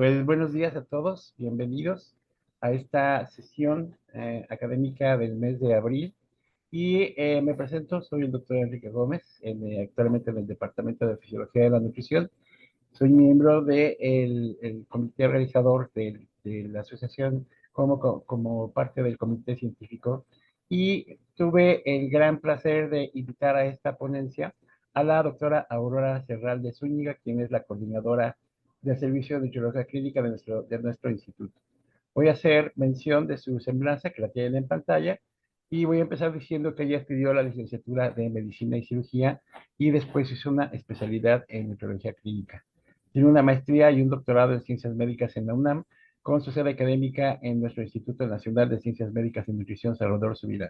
Pues buenos días a todos, bienvenidos a esta sesión académica del mes de abril. Y me presento, soy el doctor Enrique Gómez, actualmente en el Departamento de Fisiología de la Nutrición. Soy miembro del comité organizador de la asociación como parte del comité científico, y tuve el gran placer de invitar a esta ponencia a la doctora Aurora Serral de Zúñiga, quien es la coordinadora del Servicio de Nutriología Clínica de nuestro instituto. Voy a hacer mención de su semblanza, que la tienen en pantalla, y voy a empezar diciendo que ella estudió la licenciatura de Medicina y Cirugía y después hizo una especialidad en Nutriología Clínica. Tiene una maestría y un doctorado en Ciencias Médicas en la UNAM, con su sede académica en nuestro Instituto Nacional de Ciencias Médicas y Nutrición Salvador Subirán.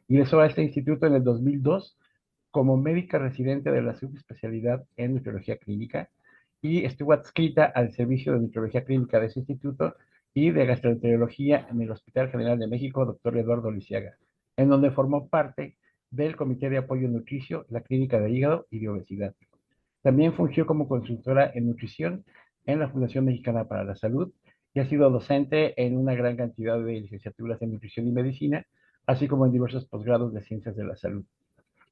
Ingresó a este instituto en el 2002 como médica residente de la subespecialidad en Nutriología Clínica, y estuvo adscrita al servicio de Nutriología Clínica de ese instituto y de Gastroenterología en el Hospital General de México, doctor Eduardo Lisiaga, en donde formó parte del Comité de Apoyo Nutricio, la Clínica de Hígado y de Obesidad. También fungió como consultora en nutrición en la Fundación Mexicana para la Salud, y ha sido docente en una gran cantidad de licenciaturas en nutrición y medicina, así como en diversos posgrados de ciencias de la salud.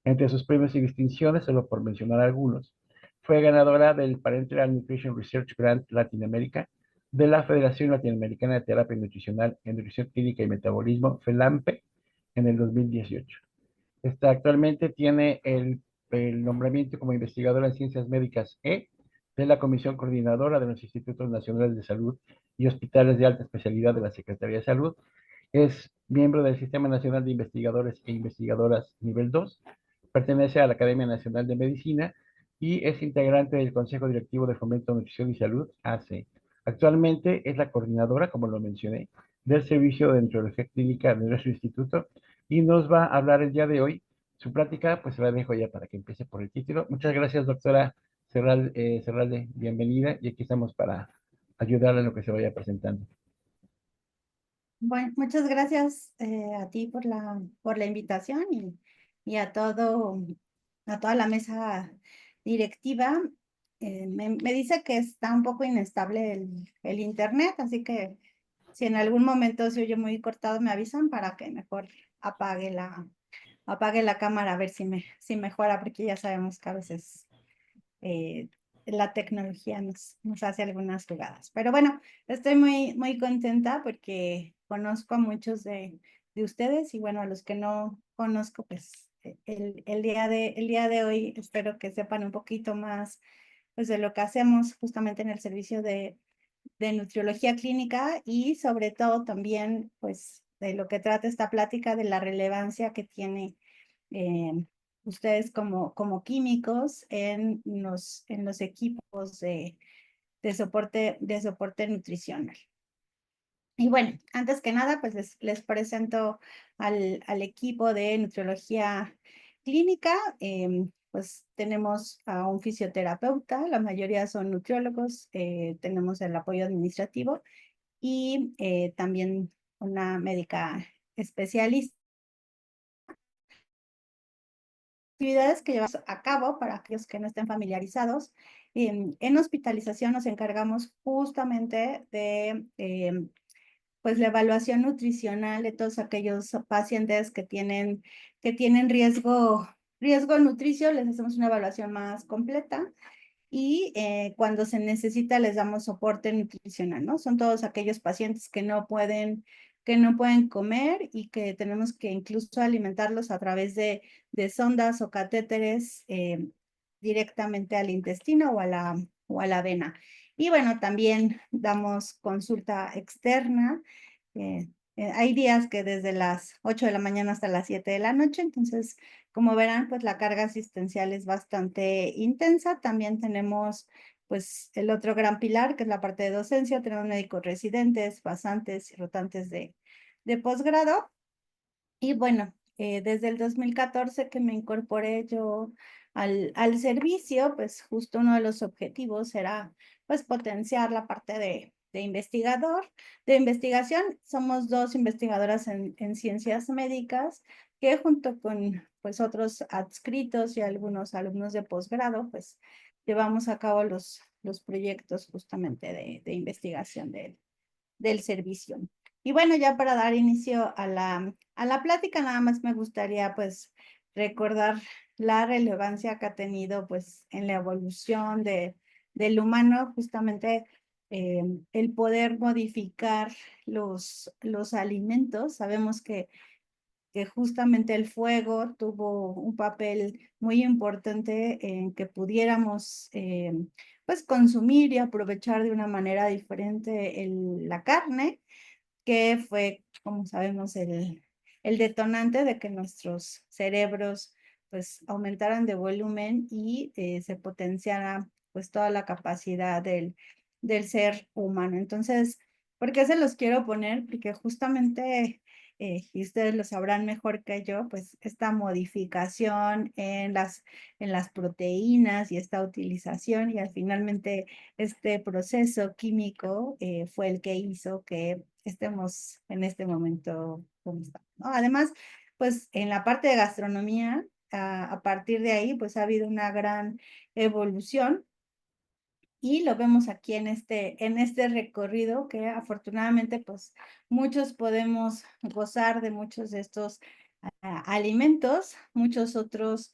Entre sus premios y distinciones, solo por mencionar algunos, fue ganadora del Parenteral Nutrition Research Grant Latinoamérica de la Federación Latinoamericana de Terapia Nutricional en Nutrición Clínica y Metabolismo, FELAMPE, en el 2018. Actualmente tiene el nombramiento como investigadora en Ciencias Médicas de la Comisión Coordinadora de los Institutos Nacionales de Salud y Hospitales de Alta Especialidad de la Secretaría de Salud. Es miembro del Sistema Nacional de Investigadores e Investigadoras Nivel 2, pertenece a la Academia Nacional de Medicina y es integrante del Consejo Directivo de Fomento, Nutrición y Salud, AC. Actualmente es la coordinadora, como lo mencioné, del Servicio de Nutriología Clínica de nuestro instituto, y nos va a hablar el día de hoy. Su plática, pues se la dejo ya para que empiece por el título. Muchas gracias, doctora Serralde, bienvenida, y aquí estamos para ayudarle en lo que se vaya presentando. Bueno, muchas gracias a ti por la invitación y a toda la mesa directiva. Me dice que está un poco inestable el internet, así que si en algún momento se oye muy cortado, me avisan para que mejor apague la cámara, a ver si mejora, porque ya sabemos que a veces eh, la tecnología nos hace algunas jugadas. Pero bueno, estoy muy contenta porque conozco a muchos de ustedes, y bueno, a los que no conozco, pues el día de hoy espero que sepan un poquito más, pues, de lo que hacemos justamente en el servicio de nutriología clínica, y sobre todo también, pues, de lo que trata esta plática, de la relevancia que tiene eh, ustedes como químicos en los equipos de soporte nutricional. Y bueno, antes que nada, pues les presento al equipo de nutriología clínica. Pues tenemos a un fisioterapeuta, la mayoría son nutriólogos, tenemos el apoyo administrativo y también una médica especialista. Actividades que llevamos a cabo para aquellos que no estén familiarizados. En hospitalización nos encargamos justamente de pues la evaluación nutricional de todos aquellos pacientes que tienen riesgo nutricio. Les hacemos una evaluación más completa, y cuando se necesita les damos soporte nutricional, ¿no? Son todos aquellos pacientes que no pueden comer y que tenemos que incluso alimentarlos a través de sondas o catéteres directamente al intestino o a la vena. Y bueno, también damos consulta externa. eh, Hay días que desde las 8 de la mañana hasta las 7 de la noche, entonces, como verán, pues la carga asistencial es bastante intensa. También tenemos, pues, el otro gran pilar, que es la parte de docencia. Tenemos médicos residentes, pasantes y rotantes de posgrado. Y bueno, desde el 2014 que me incorporé yo al servicio, pues justo uno de los objetivos era, pues, potenciar la parte de investigación. Somos dos investigadoras en ciencias médicas, que junto con, pues, otros adscritos y algunos alumnos de posgrado, pues llevamos a cabo los proyectos justamente de investigación del servicio. Y bueno, ya para dar inicio a la plática, nada más me gustaría pues recordar la relevancia que ha tenido pues en la evolución del humano, justamente el poder modificar los alimentos. Sabemos que justamente el fuego tuvo un papel muy importante en que pudiéramos pues consumir y aprovechar de una manera diferente la carne, que fue, como sabemos, el detonante de que nuestros cerebros pues aumentaran de volumen y se potenciara pues toda la capacidad del ser humano. Entonces, ¿por qué se los quiero poner? Porque justamente, y ustedes lo sabrán mejor que yo, pues esta modificación en las proteínas y esta utilización y al finalmente este proceso químico fue el que hizo que estemos en este momento como estamos, ¿no? Además, pues en la parte de gastronomía, a partir de ahí, pues ha habido una gran evolución y lo vemos aquí en este recorrido que afortunadamente pues muchos podemos gozar de muchos de estos alimentos, muchos otros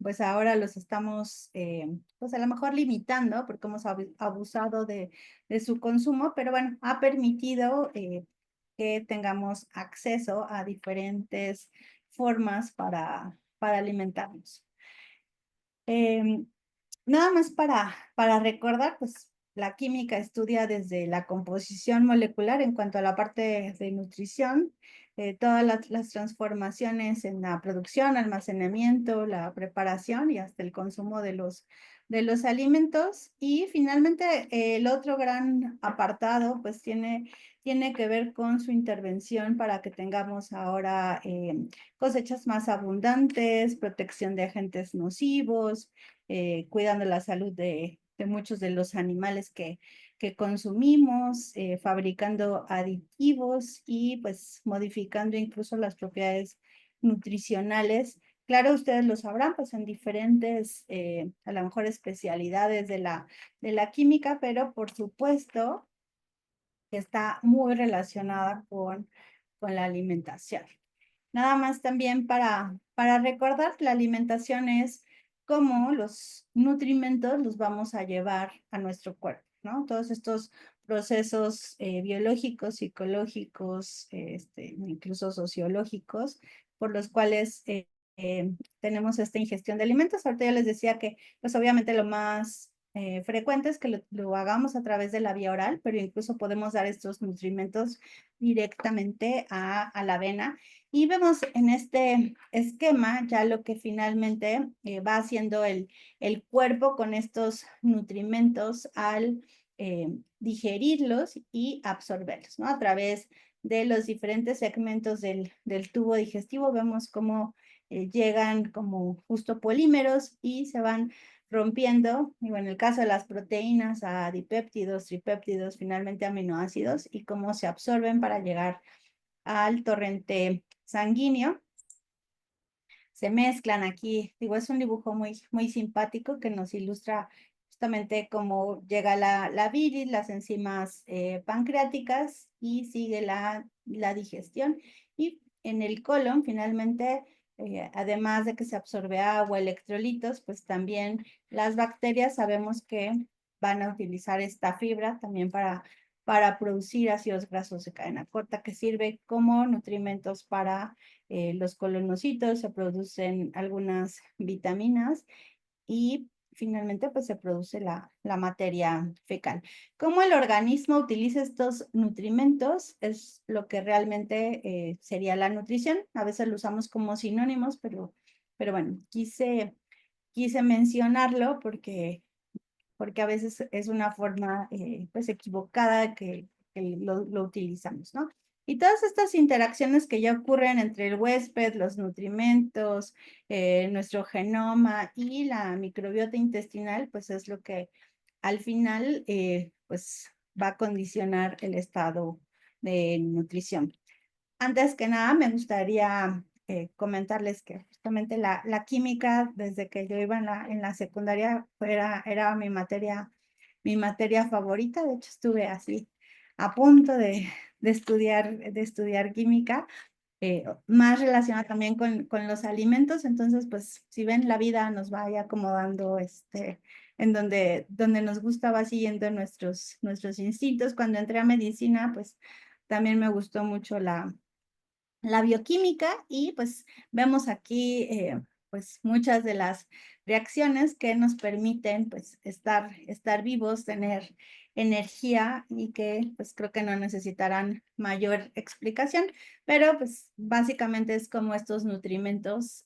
pues ahora los estamos pues a lo mejor limitando porque hemos abusado de su consumo, pero bueno, ha permitido que tengamos acceso a diferentes formas para alimentarnos. Em, Nada más para recordar, pues la química estudia desde la composición molecular en cuanto a la parte de nutrición, todas las transformaciones en la producción, almacenamiento, la preparación y hasta el consumo de los alimentos. Y finalmente el otro gran apartado pues tiene que ver con su intervención para que tengamos ahora cosechas más abundantes, protección de agentes nocivos, cuidando la salud de muchos de los animales que consumimos, fabricando aditivos y pues modificando incluso las propiedades nutricionales. Claro, ustedes lo sabrán, pues en diferentes, a lo mejor especialidades de la química, pero por supuesto que está muy relacionada con la alimentación. Nada más también para recordar, la alimentación es cómo los nutrimentos los vamos a llevar a nuestro cuerpo, ¿no? Todos estos procesos biológicos, psicológicos, incluso sociológicos, por los cuales tenemos esta ingestión de alimentos. Ahorita ya les decía que, pues obviamente lo más frecuente es que lo hagamos a través de la vía oral, pero incluso podemos dar estos nutrimentos directamente a la avena. Y vemos en este esquema ya lo que finalmente va haciendo el cuerpo con estos nutrimentos al digerirlos y absorberlos, ¿no? A través de los diferentes segmentos del tubo digestivo vemos cómo llegan como justo polímeros y se van rompiendo, digo, en el caso de las proteínas, a dipéptidos, tripéptidos, finalmente aminoácidos, y cómo se absorben para llegar al torrente sanguíneo. Se mezclan aquí, digo, es un dibujo muy simpático que nos ilustra justamente cómo llega la bilis, las enzimas pancreáticas y sigue la digestión. Y en el colon, finalmente, además de que se absorbe agua, electrolitos, pues también las bacterias sabemos que van a utilizar esta fibra también para producir ácidos grasos de cadena corta, que sirve como nutrimentos para los colonocitos, se producen algunas vitaminas y finalmente pues se produce la materia fecal. ¿Cómo el organismo utiliza estos nutrimentos? Es lo que realmente sería la nutrición. A veces lo usamos como sinónimos, pero bueno, quise mencionarlo porque a veces es una forma pues equivocada que lo utilizamos, ¿no? Y todas estas interacciones que ya ocurren entre el huésped, los nutrimentos, nuestro genoma y la microbiota intestinal, pues es lo que al final pues va a condicionar el estado de nutrición. Antes que nada, me gustaría comentarles que justamente la química, desde que yo iba en la secundaria, era mi materia favorita. De hecho, estuve así a punto de estudiar química, más relacionada también con los alimentos. Entonces, pues, si ven, la vida nos va ahí acomodando, en donde nos gustaba siguiendo nuestros instintos. Cuando entré a medicina, pues, también me gustó mucho la bioquímica, y pues vemos aquí pues muchas de las reacciones que nos permiten pues estar vivos, tener energía, y que pues creo que no necesitarán mayor explicación, pero pues básicamente es como estos nutrimentos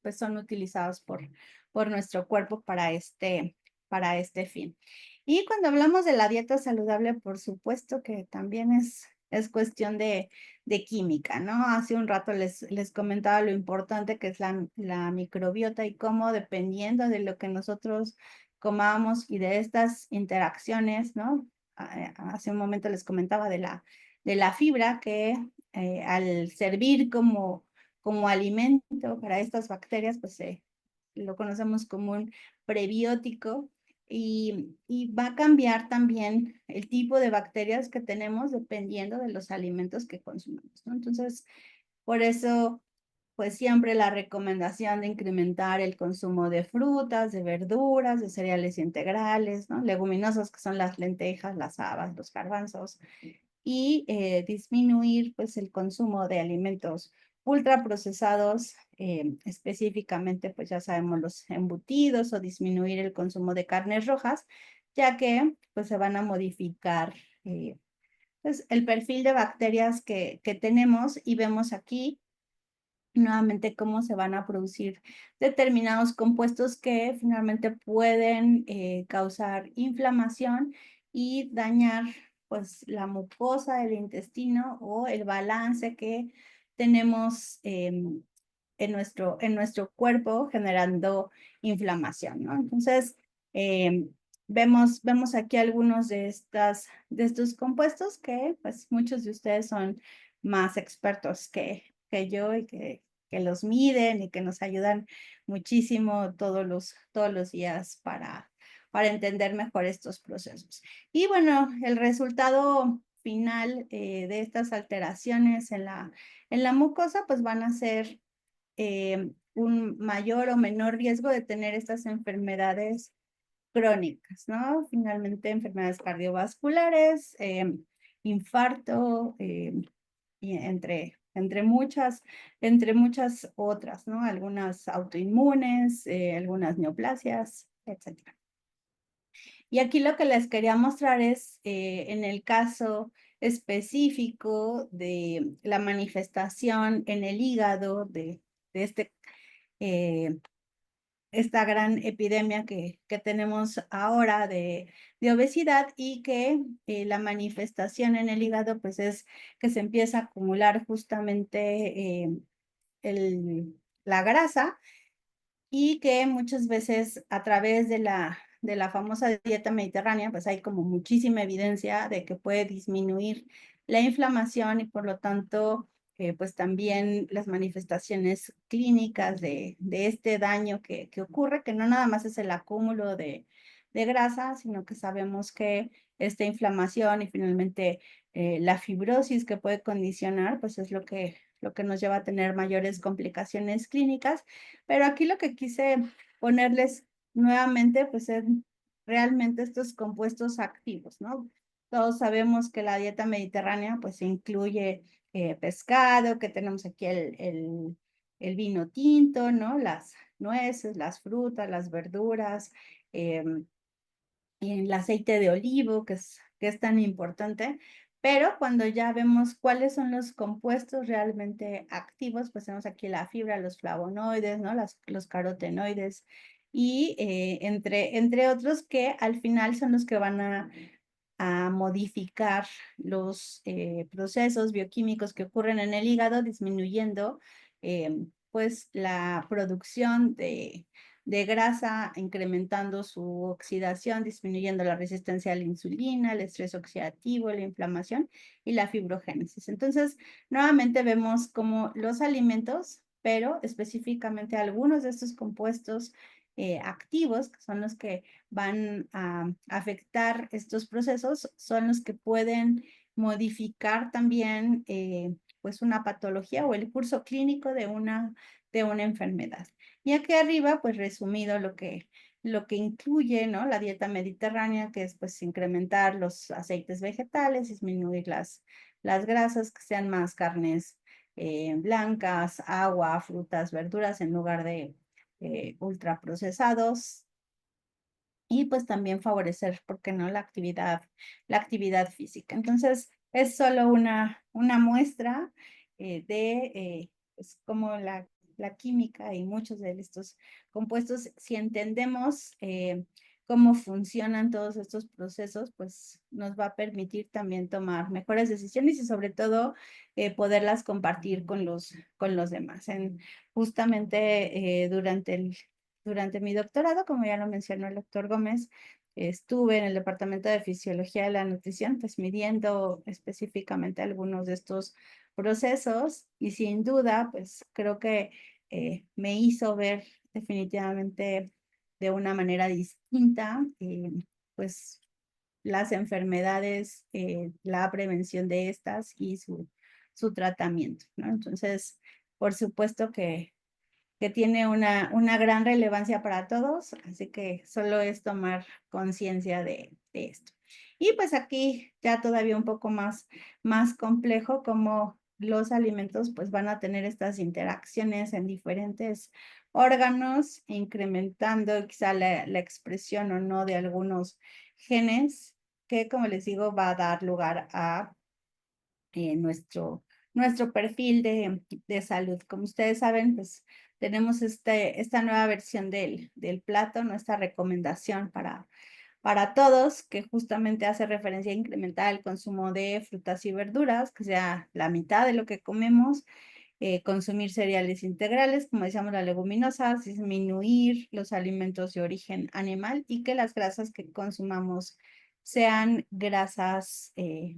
pues son utilizados por nuestro cuerpo para este fin. Y cuando hablamos de la dieta saludable, por supuesto que también es cuestión de química, ¿no? Hace un rato les comentaba lo importante que es la microbiota, y cómo, dependiendo de lo que nosotros comamos y de estas interacciones, ¿no? Hace un momento les comentaba de la fibra que al servir como alimento para estas bacterias, pues lo conocemos como un prebiótico, y va a cambiar también el tipo de bacterias que tenemos dependiendo de los alimentos que consumimos, ¿no? Entonces, por eso, pues siempre la recomendación de incrementar el consumo de frutas, de verduras, de cereales integrales, ¿no? Leguminosas, que son las lentejas, las habas, los garbanzos, y disminuir pues el consumo de alimentos ultraprocesados, específicamente pues ya sabemos los embutidos, o disminuir el consumo de carnes rojas, ya que pues se van a modificar pues, el perfil de bacterias que tenemos, y vemos aquí nuevamente cómo se van a producir determinados compuestos que finalmente pueden causar inflamación y dañar pues la mucosa del intestino, o el balance que tenemos en nuestro cuerpo, generando inflamación, ¿no? Entonces, vemos aquí algunos de estos compuestos que pues muchos de ustedes son más expertos que yo, y que los miden y que nos ayudan muchísimo todos los días para entender mejor estos procesos. Y bueno, el resultado final de estas alteraciones en la mucosa, pues van a ser un mayor o menor riesgo de tener estas enfermedades crónicas, ¿no? Finalmente, enfermedades cardiovasculares, infarto, y entre muchas otras, ¿no? Algunas autoinmunes, algunas neoplasias, etcétera. Y aquí lo que les quería mostrar es, en el caso específico de la manifestación en el hígado de eh, esta gran epidemia que tenemos ahora de obesidad, y que la manifestación en el hígado pues es que se empieza a acumular justamente la grasa, y que muchas veces a través de la famosa dieta mediterránea, pues hay como muchísima evidencia de que puede disminuir la inflamación, y por lo tanto, pues también las manifestaciones clínicas de este daño que ocurre, que no nada más es el acúmulo de grasa, sino que sabemos que esta inflamación y finalmente la fibrosis que puede condicionar, pues es lo que nos lleva a tener mayores complicaciones clínicas. Pero aquí lo que quise ponerles nuevamente, pues es realmente estos compuestos activos, ¿no? Todos sabemos que la dieta mediterránea, pues incluye pescado, que tenemos aquí el vino tinto, ¿no? Las nueces, las frutas, las verduras, y el aceite de olivo, que es tan importante. Pero cuando ya vemos cuáles son los compuestos realmente activos, pues tenemos aquí la fibra, los flavonoides, ¿no? Los carotenoides, y entre otros, que al final son los que van a modificar los procesos bioquímicos que ocurren en el hígado, disminuyendo pues la producción de grasa, incrementando su oxidación, disminuyendo la resistencia a la insulina, el estrés oxidativo, la inflamación y la fibrogénesis. Entonces, nuevamente vemos cómo los alimentos pero específicamente algunos de estos compuestos activos, que son los que van a afectar estos procesos, son los que pueden modificar también pues una patología o el curso clínico de una enfermedad. Y aquí arriba, pues resumido lo que incluye, ¿no? La dieta mediterránea, que es pues incrementar los aceites vegetales, disminuir las grasas, que sean más carnes blancas, agua, frutas, verduras en lugar de ultraprocesados. Y pues también favorecer, ¿por qué no?, la actividad física. Entonces, es solo una muestra pues, cómo la química y muchos de estos compuestos, si entendemos cómo funcionan todos estos procesos, pues nos va a permitir también tomar mejores decisiones y sobre todo poderlas compartir con los demás. Justamente durante mi doctorado, como ya lo mencionó el doctor Gómez, estuve en el Departamento de Fisiología de la Nutrición, pues midiendo específicamente algunos de estos procesos y sin duda, pues creo que me hizo ver definitivamente de una manera distinta, pues las enfermedades, la prevención de estas y su tratamiento, ¿no? Entonces, por supuesto que tiene una gran relevancia para todos, así que solo es tomar conciencia de esto. Y pues aquí ya todavía un poco más complejo, como los alimentos pues van a tener estas interacciones en diferentes órganos, incrementando quizá la expresión o no de algunos genes, que como les digo va a dar lugar a nuestro perfil de salud. Como ustedes saben, pues tenemos esta nueva versión del plato, nuestra recomendación para todos, que justamente hace referencia a incrementar el consumo de frutas y verduras, que sea la mitad de lo que comemos, consumir cereales integrales, como decíamos, las leguminosas, disminuir los alimentos de origen animal y que las grasas que consumamos sean grasas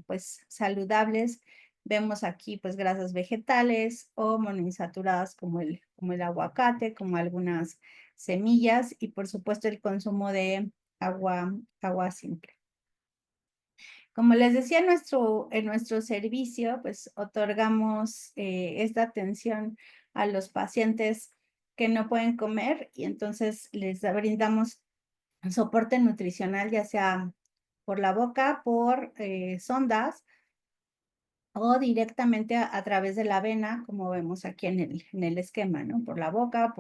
pues saludables. Vemos aquí pues grasas vegetales o monoinsaturadas como el aguacate, como algunas semillas y por supuesto el consumo de agua simple. Como les decía, en nuestro servicio, pues otorgamos esta atención a los pacientes que no pueden comer y entonces les brindamos soporte nutricional, ya sea por la boca, por sondas o directamente a través de la vena, como vemos aquí en el esquema, ¿no? Por la boca,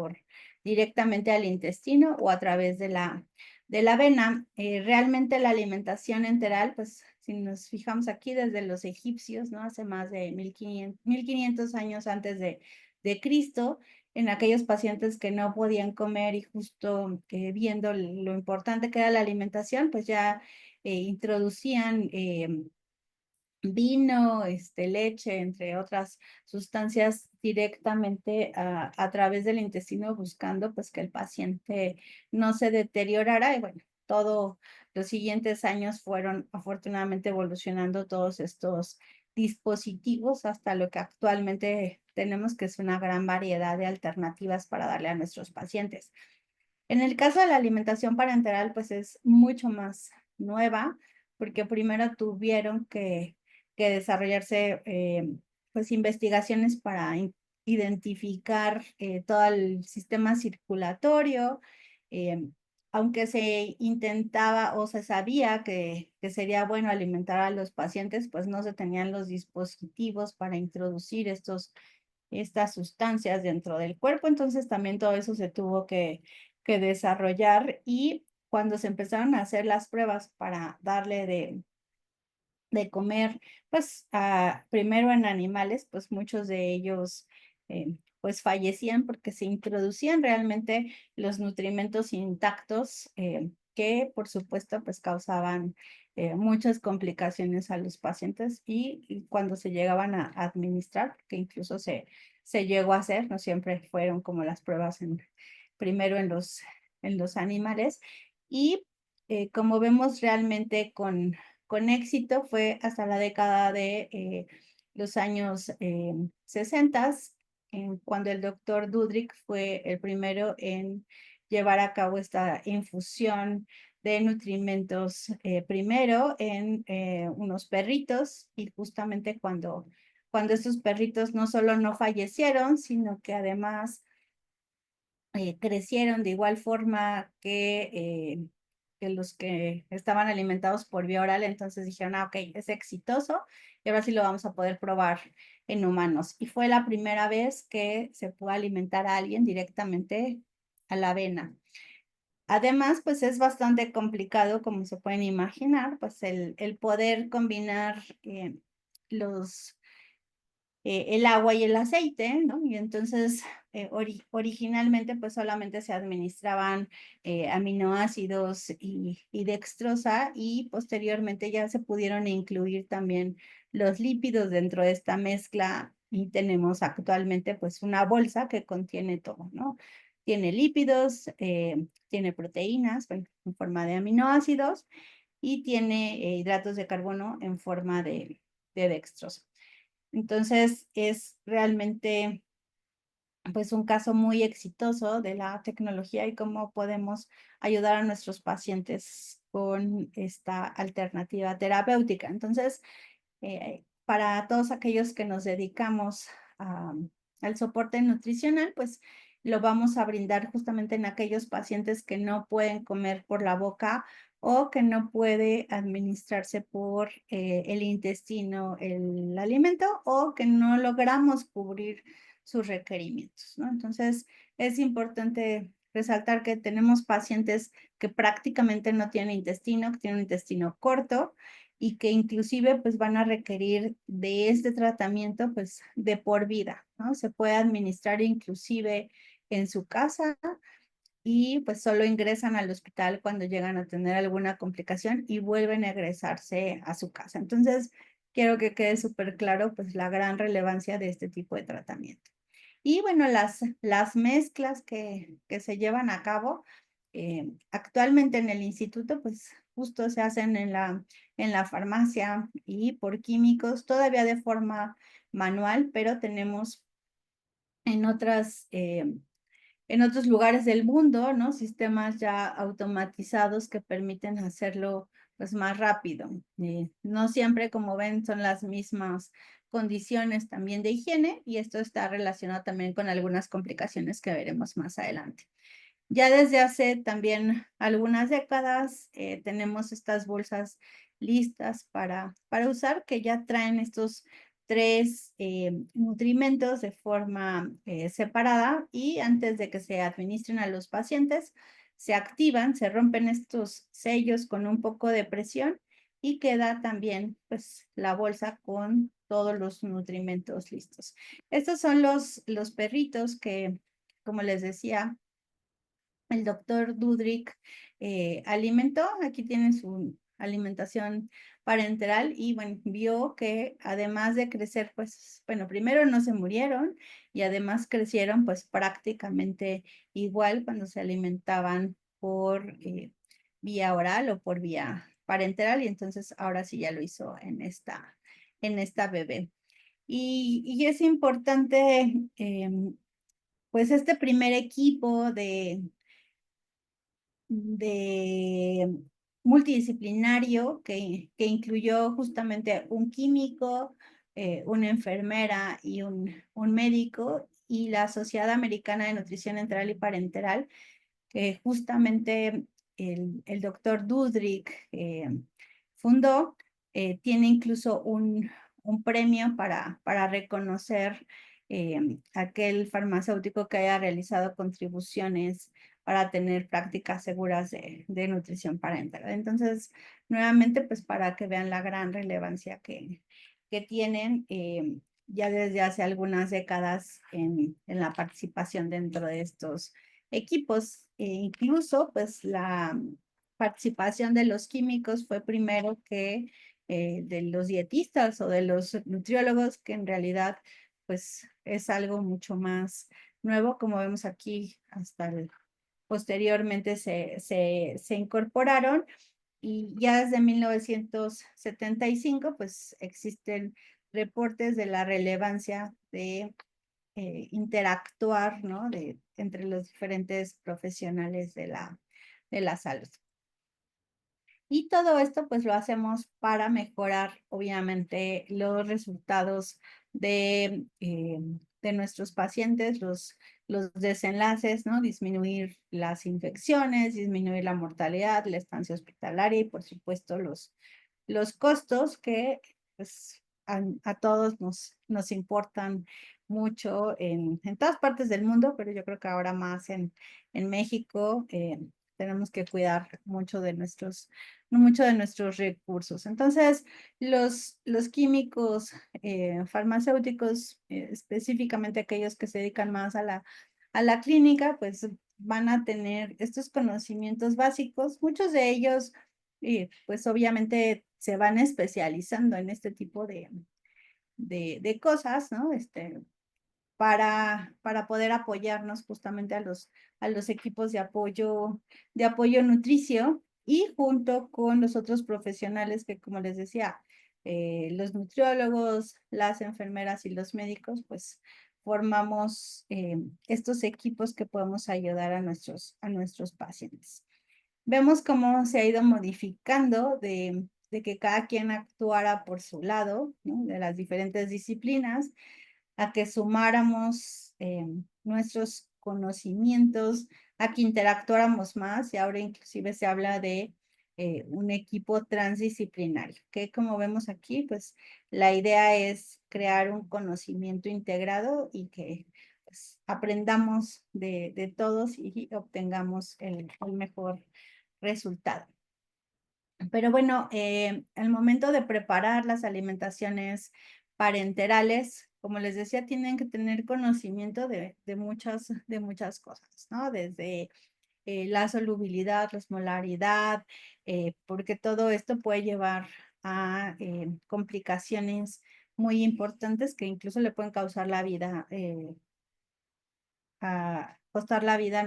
directamente al intestino o a través de la vena. Realmente la alimentación enteral, pues si nos fijamos aquí desde los egipcios, ¿no? Hace más de 1500 años antes de Cristo, en aquellos pacientes que no podían comer y justo viendo lo importante que era la alimentación, pues ya introducían vino, leche, entre otras sustancias directamente a través del intestino buscando pues que el paciente no se deteriorara y bueno, todos los siguientes años fueron afortunadamente evolucionando todos estos dispositivos hasta lo que actualmente tenemos, que es una gran variedad de alternativas para darle a nuestros pacientes. En el caso de la alimentación parenteral, pues es mucho más nueva, porque primero tuvieron que desarrollarse pues investigaciones para identificar todo el sistema circulatorio, eh, aunque se intentaba o se sabía que sería bueno alimentar a los pacientes, pues no se tenían los dispositivos para introducir estas sustancias dentro del cuerpo, entonces también todo eso se tuvo que desarrollar y cuando se empezaron a hacer las pruebas para darle de comer, pues primero en animales, pues muchos de ellos pues fallecían porque se introducían realmente los nutrimentos intactos que por supuesto pues causaban muchas complicaciones a los pacientes y cuando se llegaban a administrar, que incluso se llegó a hacer, no siempre fueron como las pruebas primero en los animales y como vemos realmente con éxito fue hasta la década de los años 60, cuando el doctor Dudrik fue el primero en llevar a cabo esta infusión de nutrimentos, primero en unos perritos, y justamente cuando estos perritos no solo no fallecieron, sino que además crecieron de igual forma que los que estaban alimentados por vía oral. Entonces dijeron, ok, es exitoso y ahora sí lo vamos a poder probar en humanos. Y fue la primera vez que se pudo alimentar a alguien directamente a la avena. Además, pues es bastante complicado, como se pueden imaginar, pues el poder combinar los el agua y el aceite, ¿no? Y entonces, originalmente, pues solamente se administraban aminoácidos y dextrosa, y posteriormente ya se pudieron incluir también los lípidos dentro de esta mezcla, y tenemos actualmente pues una bolsa que contiene todo, ¿no? Tiene lípidos, tiene proteínas, bueno, en forma de aminoácidos, y tiene hidratos de carbono en forma de dextrosa. Entonces, es realmente pues un caso muy exitoso de la tecnología y cómo podemos ayudar a nuestros pacientes con esta alternativa terapéutica. Entonces, para todos aquellos que nos dedicamos al soporte nutricional, pues lo vamos a brindar justamente en aquellos pacientes que no pueden comer por la boca o que no puede administrarse por el intestino el alimento, o que no logramos cubrir sus requerimientos, ¿no? Entonces, es importante resaltar que tenemos pacientes que prácticamente no tienen intestino, que tienen un intestino corto, y que inclusive pues van a requerir de este tratamiento pues de por vida, ¿no? Se puede administrar inclusive en su casa, y pues solo ingresan al hospital cuando llegan a tener alguna complicación y vuelven a egresarse a su casa. Entonces, quiero que quede súper claro pues la gran relevancia de este tipo de tratamiento. Y bueno, las mezclas que se llevan a cabo actualmente en el instituto, pues justo se hacen en la farmacia y por químicos, todavía de forma manual, pero tenemos en en otros lugares del mundo, ¿no? Sistemas ya automatizados que permiten hacerlo pues más rápido. No siempre, como ven, son las mismas condiciones también de higiene, y esto está relacionado también con algunas complicaciones que veremos más adelante. Ya desde hace también algunas décadas tenemos estas bolsas listas para usar, que ya traen estos tres nutrimentos de forma separada, y antes de que se administren a los pacientes, se activan, se rompen estos sellos con un poco de presión, y queda también pues la bolsa con todos los nutrimentos listos. Estos son los perritos que, como les decía, el doctor Dudrik alimentó. Aquí tienen su alimentación parenteral, y bueno, vio que además de crecer, pues, bueno, primero no se murieron, y además crecieron pues prácticamente igual cuando se alimentaban por vía oral o por vía parenteral, y entonces ahora sí ya lo hizo en esta bebé. Y es importante, pues este primer equipo de multidisciplinario que incluyó justamente un químico, una enfermera y un médico, y la Sociedad Americana de Nutrición Enteral y Parenteral, que justamente el doctor Dudrik fundó. Tiene incluso un premio para reconocer aquel farmacéutico que haya realizado contribuciones para tener prácticas seguras de nutrición parental. Entonces, nuevamente, pues para que vean la gran relevancia que tienen ya desde hace algunas décadas en la participación dentro de estos equipos. Incluso, pues la participación de los químicos fue primero que de los dietistas o de los nutriólogos, que en realidad pues es algo mucho más nuevo, como vemos aquí, hasta posteriormente se incorporaron, y ya desde 1975 pues existen reportes de la relevancia de interactuar, ¿no? Entre los diferentes profesionales de la salud. Y todo esto, pues, lo hacemos para mejorar, obviamente, los resultados de nuestros pacientes, los desenlaces, ¿no? Disminuir las infecciones, disminuir la mortalidad, la estancia hospitalaria y, por supuesto, los costos que, pues, a todos nos importan mucho en todas partes del mundo, pero yo creo que ahora más en México, tenemos que cuidar mucho de nuestros recursos. Entonces, los químicos farmacéuticos, específicamente aquellos que se dedican más a la clínica, pues van a tener estos conocimientos básicos. Muchos de ellos, pues obviamente se van especializando en este tipo de cosas, ¿no? Para poder apoyarnos justamente a los equipos de apoyo nutricio y junto con los otros profesionales que, como les decía, los nutriólogos, las enfermeras y los médicos, pues formamos estos equipos que podemos ayudar a nuestros pacientes. Vemos cómo se ha ido modificando de que cada quien actuara por su lado, ¿no? De las diferentes disciplinas, a que sumáramos nuestros conocimientos, a que interactuáramos más, y ahora inclusive se habla de un equipo transdisciplinario, que como vemos aquí, pues la idea es crear un conocimiento integrado y que pues, aprendamos de todos y obtengamos el mejor resultado. Pero bueno, al momento de preparar las alimentaciones parenterales, como les decía, tienen que tener conocimiento de muchas cosas, ¿no? Desde la solubilidad, la osmolaridad, porque todo esto puede llevar a complicaciones muy importantes que incluso le pueden causar la vida, a costar la vida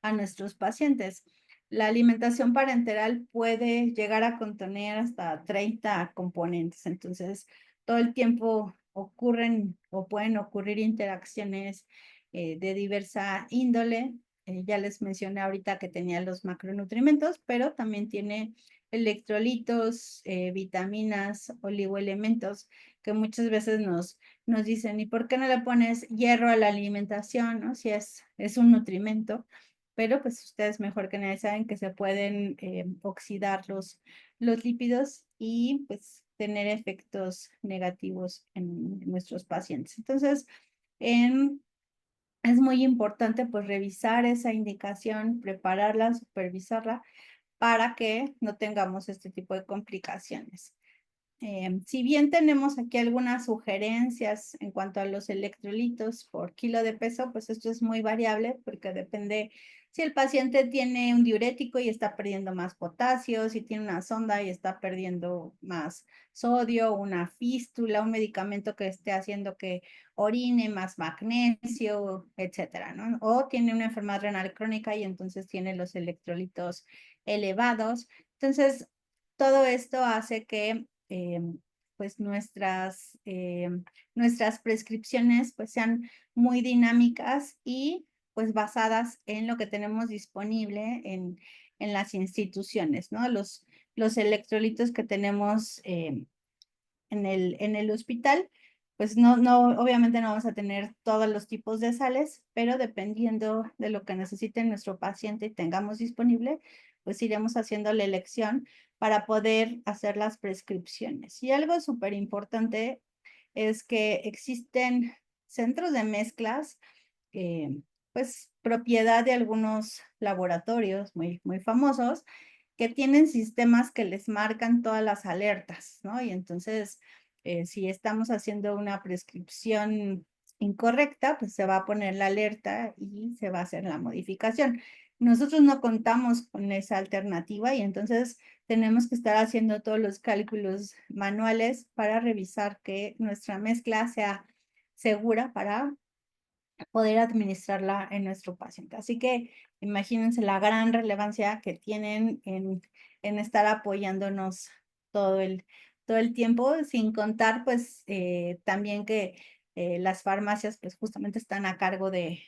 a nuestros pacientes. La alimentación parenteral puede llegar a contener hasta 30 componentes, entonces todo el tiempo ocurren o pueden ocurrir interacciones de diversa índole. Ya les mencioné ahorita que tenía los macronutrientes, pero también tiene electrolitos, vitaminas, oligoelementos, que muchas veces nos dicen, ¿y por qué no le pones hierro a la alimentación, no? Si es un nutrimento, pero pues ustedes mejor que nadie saben que se pueden oxidar los lípidos y pues tener efectos negativos en nuestros pacientes. Entonces, es muy importante pues revisar esa indicación, prepararla, supervisarla para que no tengamos este tipo de complicaciones. Si bien tenemos aquí algunas sugerencias en cuanto a los electrolitos por kilo de peso, pues esto es muy variable porque depende si el paciente tiene un diurético y está perdiendo más potasio, si tiene una sonda y está perdiendo más sodio, una fístula, un medicamento que esté haciendo que orine más magnesio, etcétera, ¿no? O tiene una enfermedad renal crónica y entonces tiene los electrolitos elevados. Entonces, todo esto hace que pues nuestras prescripciones pues sean muy dinámicas y pues basadas en lo que tenemos disponible en las instituciones, ¿no? Los electrolitos que tenemos en el hospital, pues obviamente no vamos a tener todos los tipos de sales, pero dependiendo de lo que necesite nuestro paciente y tengamos disponible, pues iremos haciendo la elección para poder hacer las prescripciones. Y algo súper importante es que existen centros de mezclas, pues propiedad de algunos laboratorios muy famosos, que tienen sistemas que les marcan todas las alertas, ¿no? Y entonces, si estamos haciendo una prescripción incorrecta, pues se va a poner la alerta y se va a hacer la modificación. Nosotros no contamos con esa alternativa y entonces tenemos que estar haciendo todos los cálculos manuales para revisar que nuestra mezcla sea segura para poder administrarla en nuestro paciente. Así que imagínense la gran relevancia que tienen en estar apoyándonos todo el, todo el tiempo, sin contar pues también que las farmacias pues justamente están a cargo de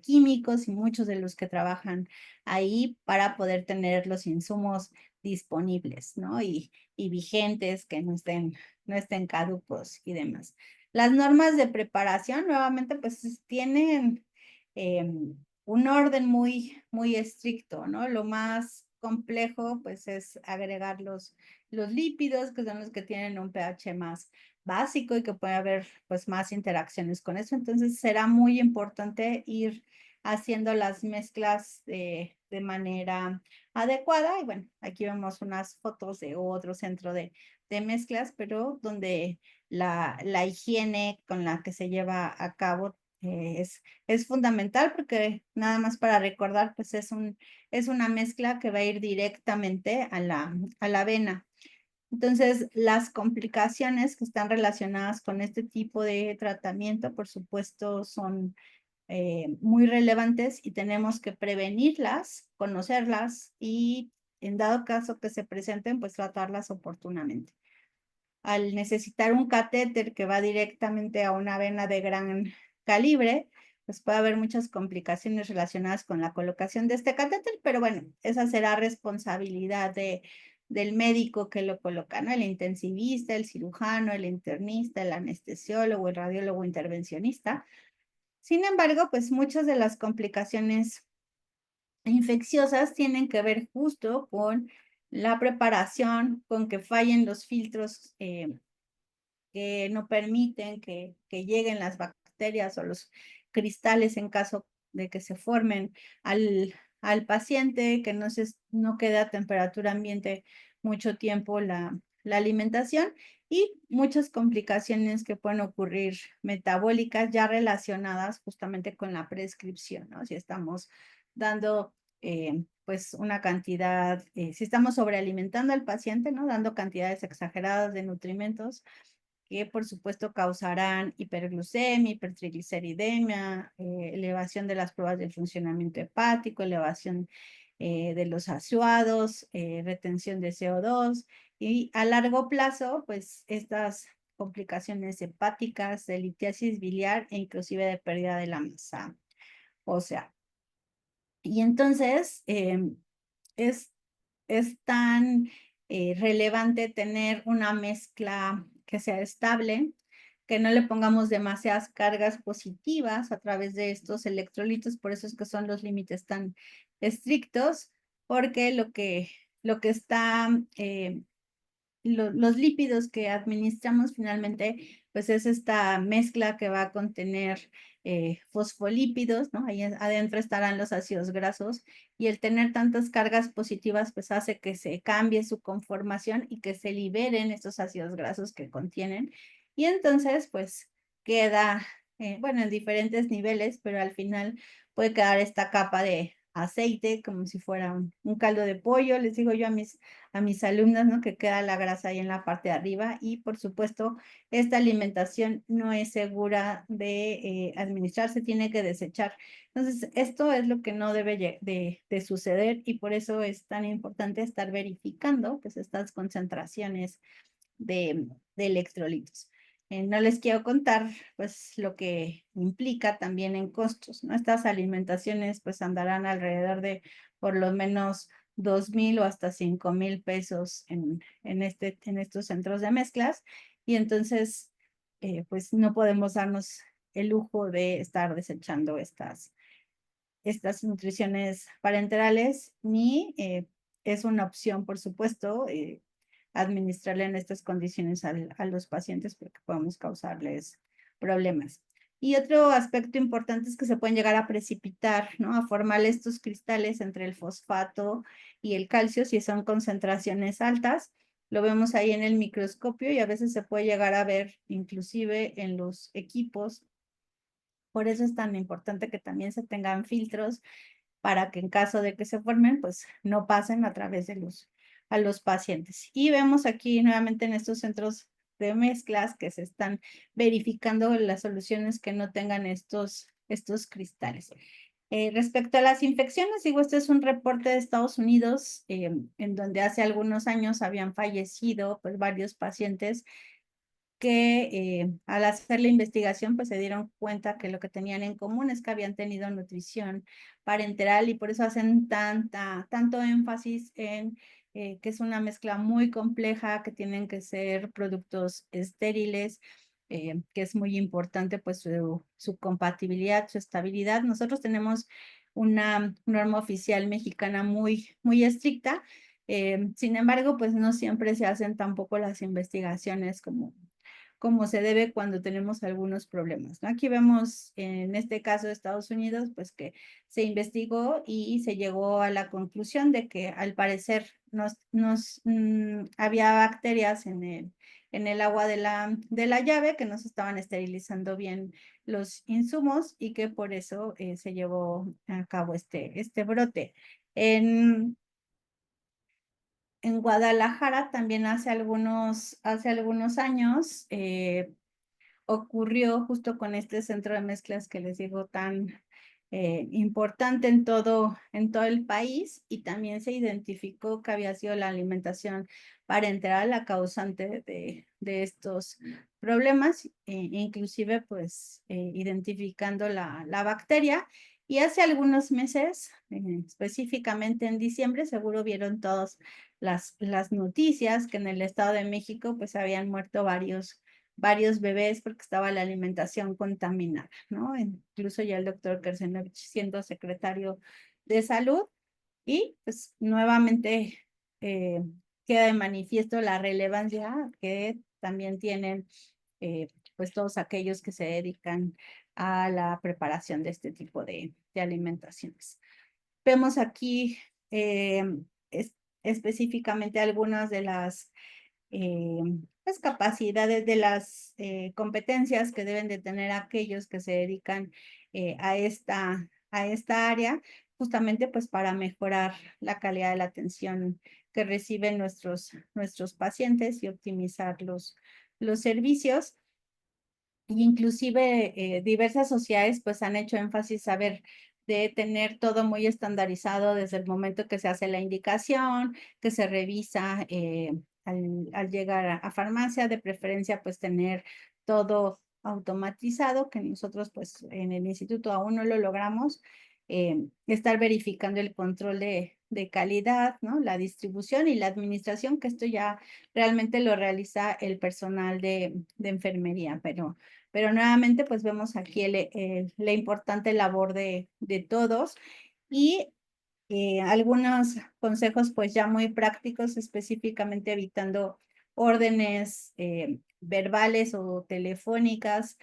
químicos y muchos de los que trabajan ahí para poder tener los insumos disponibles, ¿no? Y vigentes, que no estén caducos y demás. Las normas de preparación, nuevamente, pues tienen un orden muy estricto, ¿no? Lo más complejo, pues, es agregar los lípidos, que son los que tienen un pH más básico y que puede haber, pues, más interacciones con eso. Entonces, será muy importante ir haciendo las mezclas de manera adecuada. Y bueno, aquí vemos unas fotos de otro centro de mezclas, pero donde la higiene con la que se lleva a cabo es fundamental, porque nada más para recordar, pues es una mezcla que va a ir directamente a la avena. Entonces, las complicaciones que están relacionadas con este tipo de tratamiento, por supuesto, son muy relevantes y tenemos que prevenirlas, conocerlas y en dado caso que se presenten, pues tratarlas oportunamente. Al necesitar un catéter que va directamente a una vena de gran calibre, pues puede haber muchas complicaciones relacionadas con la colocación de este catéter, pero bueno, esa será responsabilidad del médico que lo coloca, ¿no? El intensivista, el cirujano, el internista, el anestesiólogo, el radiólogo intervencionista. Sin embargo, pues muchas de las complicaciones infecciosas tienen que ver justo con la preparación, con que fallen los filtros que no permiten que lleguen las bacterias o los cristales en caso de que se formen al paciente, que no quede a temperatura ambiente mucho tiempo la alimentación y muchas complicaciones que pueden ocurrir metabólicas ya relacionadas justamente con la prescripción, ¿no? Si estamos dando pues una cantidad, si estamos sobrealimentando al paciente, ¿no? Dando cantidades exageradas de nutrimentos, que por supuesto causarán hiperglucemia, hipertrigliceridemia, elevación de las pruebas del funcionamiento hepático, elevación de los azuados, retención de CO2 y a largo plazo, pues estas complicaciones hepáticas, de litiasis biliar e inclusive de pérdida de la masa ósea. Y entonces es, es tan relevante tener una mezcla que sea estable, que no le pongamos demasiadas cargas positivas a través de estos electrolitos, por eso es que son los límites tan estrictos, porque lo que está los lípidos que administramos finalmente, pues es esta mezcla que va a contener fosfolípidos, ¿no? Ahí adentro estarán los ácidos grasos y el tener tantas cargas positivas, pues hace que se cambie su conformación y que se liberen estos ácidos grasos que contienen. Y entonces, pues queda, bueno, en diferentes niveles, pero al final puede quedar esta capa de aceite como si fuera un caldo de pollo, les digo yo a mis alumnas, ¿no? Que queda la grasa ahí en la parte de arriba y por supuesto esta alimentación no es segura de administrar, se tiene que desechar. Entonces, esto es lo que no debe de suceder y por eso es tan importante estar verificando pues estas concentraciones de electrolitos. No les quiero contar pues lo que implica también en costos, ¿no? Estas alimentaciones pues andarán alrededor de por lo menos 2,000 o hasta 5,000 pesos en estos centros de mezclas y entonces pues no podemos darnos el lujo de estar desechando estas nutriciones parenterales ni es una opción, por supuesto, administrarle en estas condiciones a los pacientes porque podemos causarles problemas. Y otro aspecto importante es que se pueden llegar a precipitar, ¿no? A formar estos cristales entre el fosfato y el calcio si son concentraciones altas. Lo vemos ahí en el microscopio y a veces se puede llegar a ver inclusive en los equipos. Por eso es tan importante que también se tengan filtros para que en caso de que se formen, pues no pasen a través de a los pacientes. Y vemos aquí nuevamente en estos centros de mezclas que se están verificando las soluciones que no tengan estos cristales. Respecto a las infecciones, digo, este es un reporte de Estados Unidos en donde hace algunos años habían fallecido pues, varios pacientes que al hacer la investigación pues se dieron cuenta que lo que tenían en común es que habían tenido nutrición parenteral y por eso hacen tanto énfasis en que es una mezcla muy compleja, que tienen que ser productos estériles, que es muy importante pues su compatibilidad, su estabilidad. Nosotros tenemos una norma oficial mexicana muy estricta. Sin embargo, pues no siempre se hacen tampoco las investigaciones como se debe cuando tenemos algunos problemas, ¿no? Aquí vemos en este caso de Estados Unidos, pues que se investigó y se llegó a la conclusión de que al parecer había bacterias en el agua de la llave que no se estaban esterilizando bien los insumos y que por eso se llevó a cabo este brote. En Guadalajara también hace algunos años ocurrió justo con este centro de mezclas que les digo tan importante en todo el país y también se identificó que había sido la alimentación parenteral la causante de estos problemas, inclusive pues identificando la bacteria. Y hace algunos meses, específicamente en diciembre, seguro vieron todas las noticias que en el Estado de México pues habían muerto varios bebés porque estaba la alimentación contaminada, ¿no? Incluso ya el doctor Kersenovich siendo secretario de salud y pues nuevamente eh, queda de manifiesto la relevancia que también tienen pues todos aquellos que se dedican a la preparación de este tipo de alimentaciones. Vemos aquí eh, es, específicamente algunas de las capacidades, de las competencias que deben de tener aquellos que se dedican a esta área, justamente pues para mejorar la calidad de la atención que reciben nuestros pacientes y optimizar los servicios. Y inclusive diversas sociedades pues han hecho énfasis a ver de tener todo muy estandarizado desde el momento que se hace la indicación, que se revisa al llegar a farmacia, de preferencia pues tener todo automatizado, que nosotros pues en el instituto aún no lo logramos, estar verificando el control de calidad, ¿no? La distribución y la administración, que esto ya realmente lo realiza el personal de enfermería, pero nuevamente, pues vemos aquí la importante labor de todos y algunos consejos, pues ya muy prácticos, específicamente evitando órdenes verbales o telefónicas.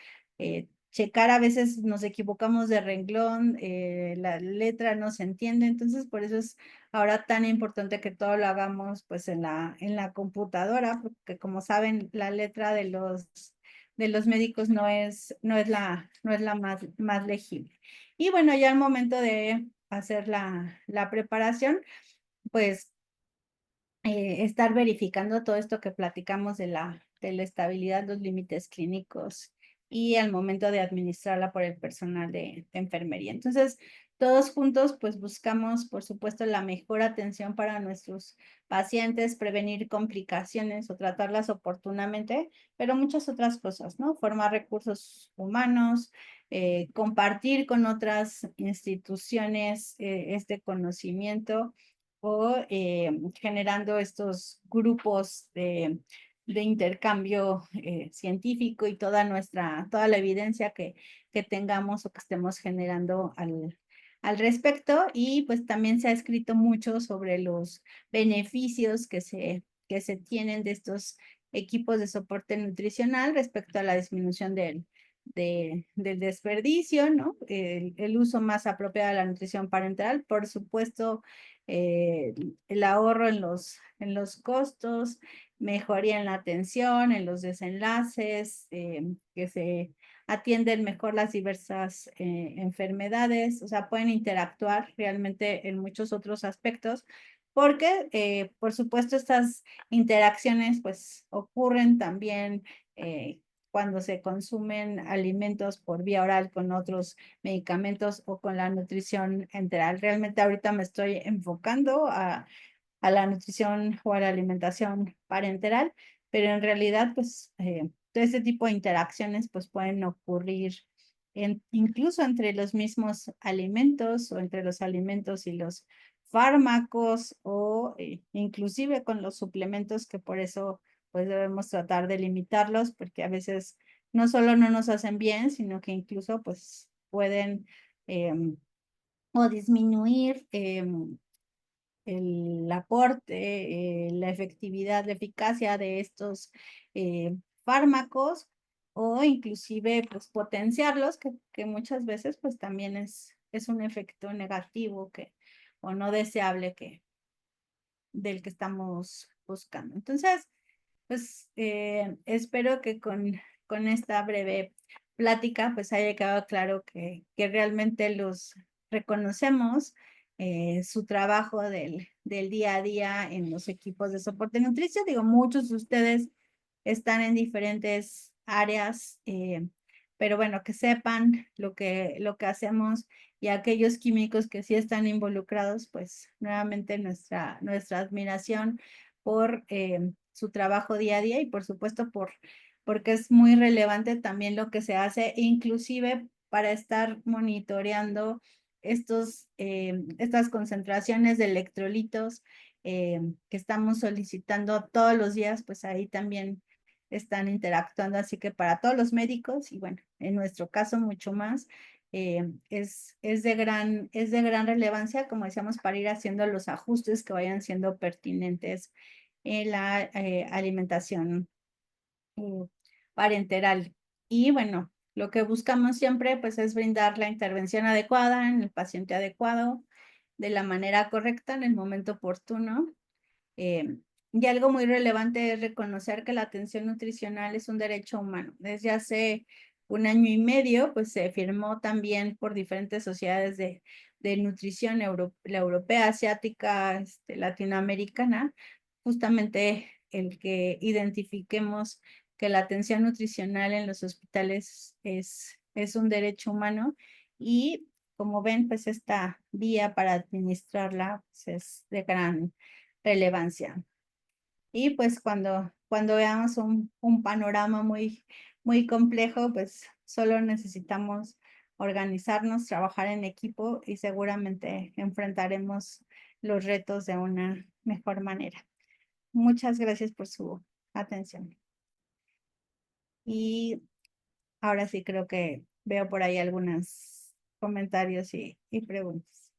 Checar a veces nos equivocamos de renglón, la letra no se entiende, entonces por eso es ahora tan importante que todo lo hagamos pues en la computadora, porque como saben, la letra de los médicos no es la más legible. Y bueno, ya al momento de hacer la preparación, pues estar verificando todo esto que platicamos de la estabilidad, los límites clínicos y al momento de administrarla por el personal de enfermería. Entonces, todos juntos, pues buscamos, por supuesto, la mejor atención para nuestros pacientes, prevenir complicaciones o tratarlas oportunamente, pero muchas otras cosas, ¿no? Formar recursos humanos, compartir con otras instituciones este conocimiento o generando estos grupos de intercambio científico y toda la evidencia que tengamos o que estemos generando al respecto. Y pues también se ha escrito mucho sobre los beneficios que se tienen de estos equipos de soporte nutricional respecto a la disminución del desperdicio, ¿no? El uso más apropiado de la nutrición parenteral, por supuesto, eh, el ahorro en los costos, mejoría en la atención, en los desenlaces, que se atienden mejor las diversas enfermedades, o sea, pueden interactuar realmente en muchos otros aspectos, porque, por supuesto, estas interacciones pues ocurren también cuando se consumen alimentos por vía oral con otros medicamentos o con la nutrición enteral. Realmente ahorita me estoy enfocando a la nutrición o a la alimentación parenteral, pero en realidad pues este tipo de interacciones pues pueden ocurrir incluso entre los mismos alimentos o entre los alimentos y los fármacos o inclusive con los suplementos, que por eso pues debemos tratar de limitarlos, porque a veces no solo no nos hacen bien, sino que incluso pues pueden o disminuir el aporte, la efectividad, la eficacia de estos fármacos, o inclusive pues potenciarlos, que muchas veces pues también es un efecto negativo o no deseable del que estamos buscando. Entonces, pues espero que con esta breve plática pues haya quedado claro que realmente los reconocemos su trabajo del día a día en los equipos de soporte nutricio. Digo, muchos de ustedes están en diferentes áreas, pero bueno, que sepan lo que hacemos, y aquellos químicos que sí están involucrados, pues nuevamente nuestra admiración por su trabajo día a día, y por supuesto porque es muy relevante también lo que se hace, inclusive para estar monitoreando estas concentraciones de electrolitos que estamos solicitando todos los días, pues ahí también están interactuando. Así que para todos los médicos, y bueno, en nuestro caso mucho más, es de gran relevancia, como decíamos, para ir haciendo los ajustes que vayan siendo pertinentes en la alimentación eh, parenteral. Y bueno, lo que buscamos siempre pues es brindar la intervención adecuada en el paciente adecuado, de la manera correcta, en el momento oportuno. Eh, y algo muy relevante es reconocer que la atención nutricional es un derecho humano. Desde hace un año y medio, pues se firmó también por diferentes sociedades de nutrición, la europea, asiática, latinoamericana, justamente el que identifiquemos que la atención nutricional en los hospitales es un derecho humano. Y como ven, pues esta vía para administrarla pues, es de gran relevancia. Y pues cuando veamos un panorama muy complejo, pues solo necesitamos organizarnos, trabajar en equipo, y seguramente enfrentaremos los retos de una mejor manera. Muchas gracias por su atención. Y ahora sí creo que veo por ahí algunos comentarios y preguntas.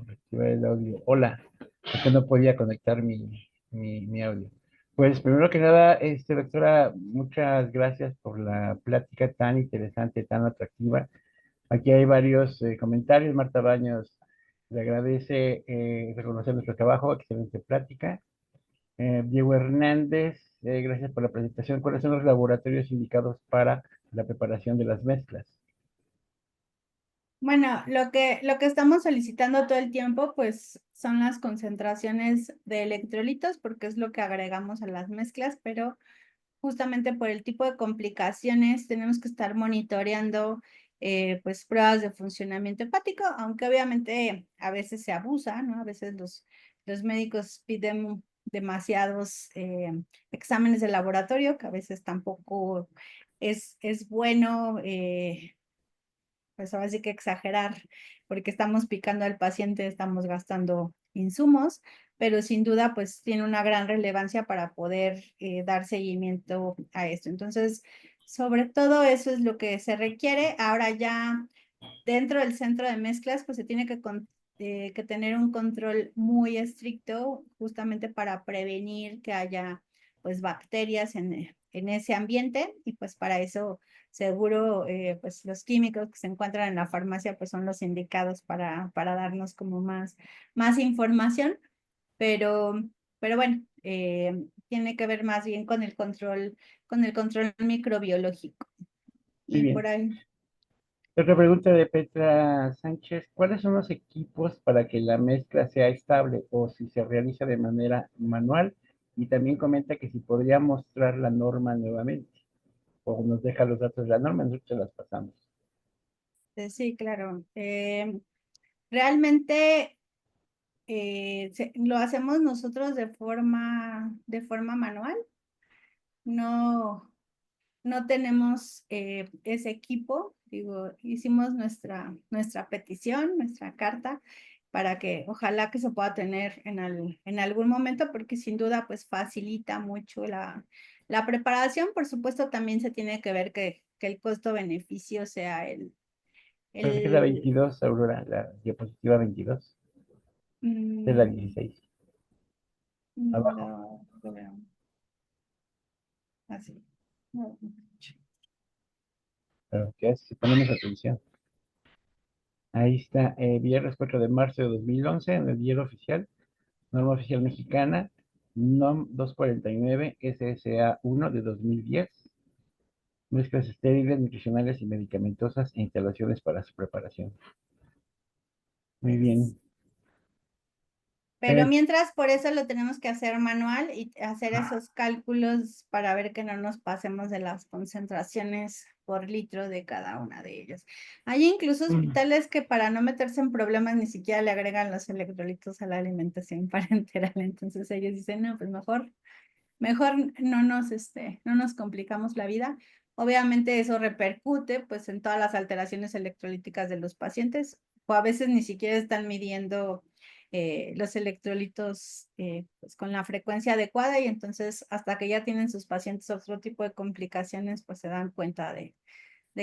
Activar el audio. Hola, es que no podía conectar mi audio. Pues primero que nada, doctora, muchas gracias por la plática tan interesante, tan atractiva. Aquí hay varios comentarios. Marta Baños le agradece reconocer nuestro trabajo, excelente plática. Diego Hernández, gracias por la presentación. ¿Cuáles son los laboratorios indicados para la preparación de las mezclas? Bueno, lo que estamos solicitando todo el tiempo, pues, son las concentraciones de electrolitos, porque es lo que agregamos a las mezclas, pero justamente por el tipo de complicaciones tenemos que estar monitoreando, pues, pruebas de funcionamiento hepático, aunque obviamente a veces se abusa, ¿no? A veces los médicos piden demasiados exámenes de laboratorio, que a veces tampoco es bueno. Pues ahora sí que exagerar, porque estamos picando al paciente, estamos gastando insumos, pero sin duda pues tiene una gran relevancia para poder dar seguimiento a esto. Entonces, sobre todo eso es lo que se requiere. Ahora ya dentro del centro de mezclas, pues se tiene que tener un control muy estricto, justamente para prevenir que haya pues bacterias en ese ambiente, y pues para eso seguro pues los químicos que se encuentran en la farmacia pues son los indicados para darnos como más información, pero, pero bueno, tiene que ver más bien con el control microbiológico. Muy Y por bien. ahí. Otra pregunta de Petra Sánchez. ¿Cuáles son los equipos para que la mezcla sea estable o si se realiza de manera manual? Y también comenta que si podría mostrar la norma nuevamente o nos deja los datos de la norma, nosotros se las pasamos. Sí, claro. Realmente lo hacemos nosotros de forma manual. No, no tenemos ese equipo. Digo, hicimos nuestra petición, nuestra carta, para que ojalá que se pueda tener en algún momento, porque sin duda pues facilita mucho la preparación. Por supuesto, también se tiene que ver que el costo-beneficio sea Parece que es la el 22, Aurora, la diapositiva 22, es la mm, 16, abajo. lo veo así. No, Pero que si ponemos atención. Ahí está, viernes 4 de marzo de 2011 en el diario oficial, norma oficial mexicana, NOM 249 SSA 1 de 2010, mezclas estériles, nutricionales y medicamentosas e instalaciones para su preparación. Muy es- bien. Pero mientras, por eso lo tenemos que hacer manual y hacer esos cálculos para ver que no nos pasemos de las concentraciones por litro de cada una de ellas. Hay incluso hospitales que para no meterse en problemas ni siquiera le agregan los electrolitos a la alimentación parenteral. Entonces ellos dicen, no, pues mejor no nos complicamos la vida. Obviamente eso repercute pues en todas las alteraciones electrolíticas de los pacientes, o a veces ni siquiera están midiendo los electrolitos pues, con la frecuencia adecuada, y entonces hasta que ya tienen sus pacientes otro tipo de complicaciones, pues se dan cuenta de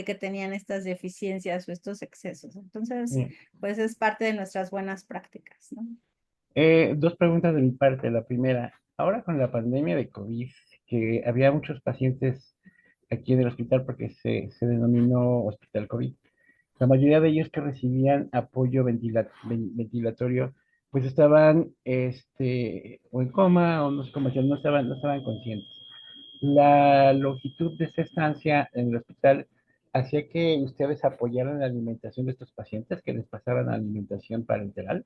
que tenían estas deficiencias o estos excesos. Entonces, Bien. pues es parte de nuestras buenas prácticas, ¿no? Dos preguntas de mi parte. La primera, ahora con la pandemia de COVID, que había muchos pacientes aquí en el hospital porque se denominó Hospital COVID. La mayoría de ellos que recibían apoyo ventilatorio, pues estaban o en coma o no sé cómo decir, no estaban conscientes. La longitud de esta estancia en el hospital hacía que ustedes apoyaran la alimentación de estos pacientes, que les pasaran alimentación parenteral.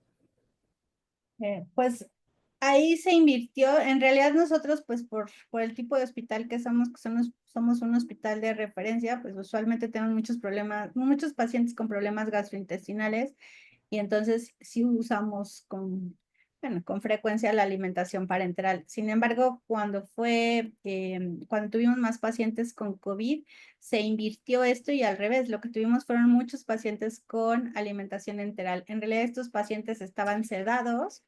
Pues ahí se invirtió, en realidad nosotros pues por el tipo de hospital que somos un hospital de referencia, pues usualmente tenemos muchos problemas, muchos pacientes con problemas gastrointestinales, y entonces sí usamos bueno, con frecuencia la alimentación parenteral. Sin embargo, cuando tuvimos más pacientes con COVID, se invirtió esto y al revés, lo que tuvimos fueron muchos pacientes con alimentación enteral. En realidad estos pacientes estaban sedados,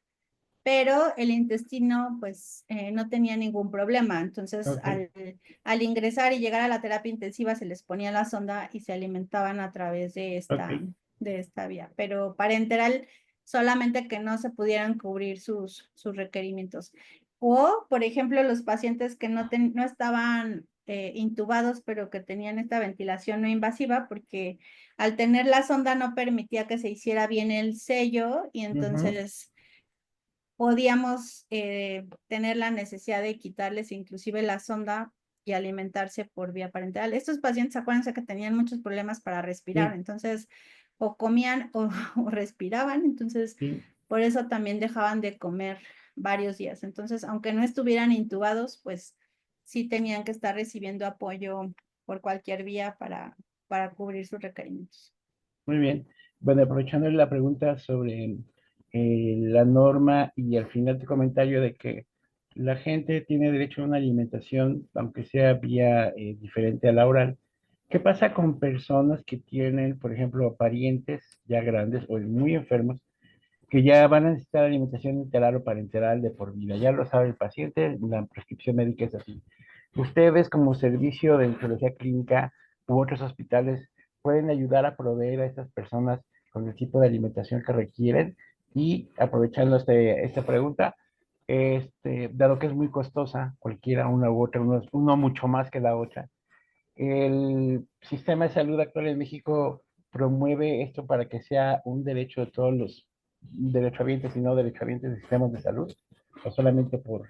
pero el intestino pues no tenía ningún problema. Entonces Ok, al ingresar y llegar a la terapia intensiva se les ponía la sonda y se alimentaban a través ok. de esta vía, pero parenteral solamente que no se pudieran cubrir sus requerimientos. O, por ejemplo, los pacientes que no estaban intubados, pero que tenían esta ventilación no invasiva, porque al tener la sonda no permitía que se hiciera bien el sello, y Ujú, entonces podíamos tener la necesidad de quitarles inclusive la sonda y alimentarse por vía parenteral. Estos pacientes, acuérdense que tenían muchos problemas para respirar, sí, entonces o comían o respiraban, entonces sí, por eso también dejaban de comer varios días. Entonces, aunque no estuvieran intubados, pues sí tenían que estar recibiendo apoyo por cualquier vía para cubrir sus requerimientos. muy bien. Bueno, aprovechando la pregunta sobre la norma y al final tu comentario de que la gente tiene derecho a una alimentación, aunque sea vía diferente a la oral. ¿Qué pasa con personas que tienen, por ejemplo, parientes ya grandes o muy enfermos que ya van a necesitar alimentación enteral o parenteral de por vida? Ya lo sabe el paciente, la prescripción médica es así. Ustedes como servicio de oncología clínica u otros hospitales pueden ayudar a proveer a estas personas con el tipo de alimentación que requieren y aprovechando esta pregunta, dado que es muy costosa, cualquiera una u otra, uno mucho más que la otra, el sistema de salud actual en México promueve esto para que sea un derecho de todos los derechohabientes y no derechohabientes de sistemas de salud, o solamente por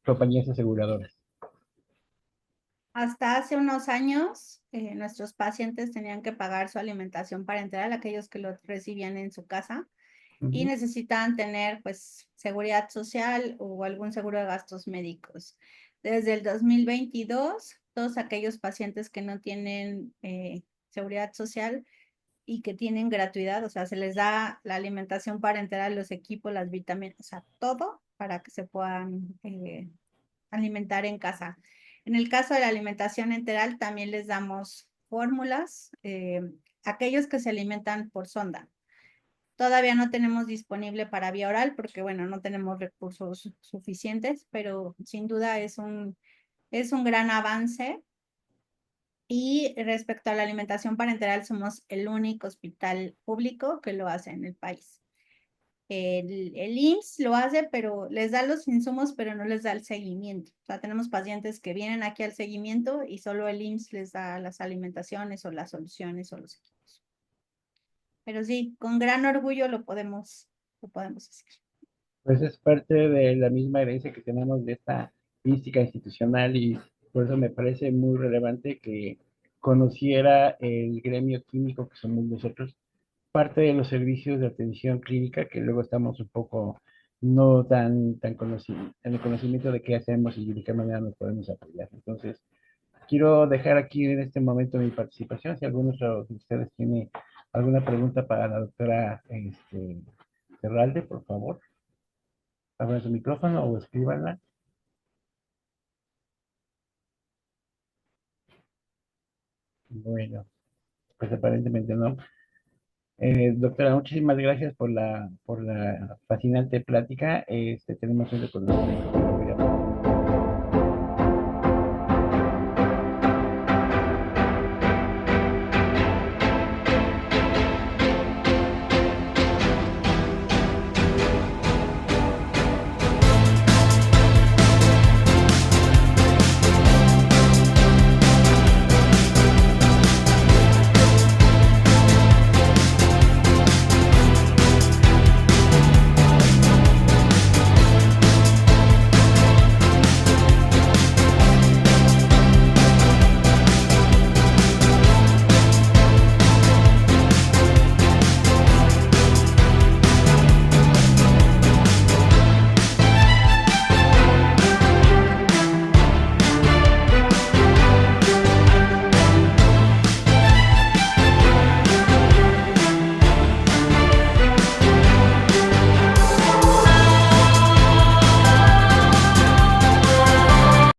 compañías aseguradoras. Hasta hace unos años, nuestros pacientes tenían que pagar su alimentación parenteral, aquellos que lo recibían en su casa, y Ujú. necesitaban tener pues seguridad social o algún seguro de gastos médicos. Desde el 2022, todos aquellos pacientes que no tienen seguridad social y que tienen gratuidad, o sea, se les da la alimentación parenteral, los equipos, las vitaminas, o sea, todo para que se puedan alimentar en casa. En el caso de la alimentación enteral, también les damos fórmulas, aquellos que se alimentan por sonda. Todavía no tenemos disponible para vía oral porque, bueno, no tenemos recursos suficientes, pero sin duda es un gran avance. Y respecto a la alimentación parenteral, somos el único hospital público que lo hace en el país. El IMSS lo hace, pero les da los insumos, pero no les da el seguimiento. O sea, tenemos pacientes que vienen aquí al seguimiento y solo el IMSS les da las alimentaciones o las soluciones o los equipos. Pero sí, con gran orgullo lo podemos hacer. Pues es parte de la misma herencia que tenemos de esta mística institucional y por eso me parece muy relevante que conociera el gremio clínico que somos nosotros, parte de los servicios de atención clínica que luego estamos un poco no tan en el conocimiento de qué hacemos y de qué manera nos podemos apoyar. Entonces, quiero dejar aquí en este momento mi participación. Si alguno de ustedes tiene alguna pregunta para la doctora Ferralde, por favor, abran su micrófono o escríbanla. Bueno, pues aparentemente no. Doctora, muchísimas gracias por la fascinante plática. Tenemos un reconocimiento.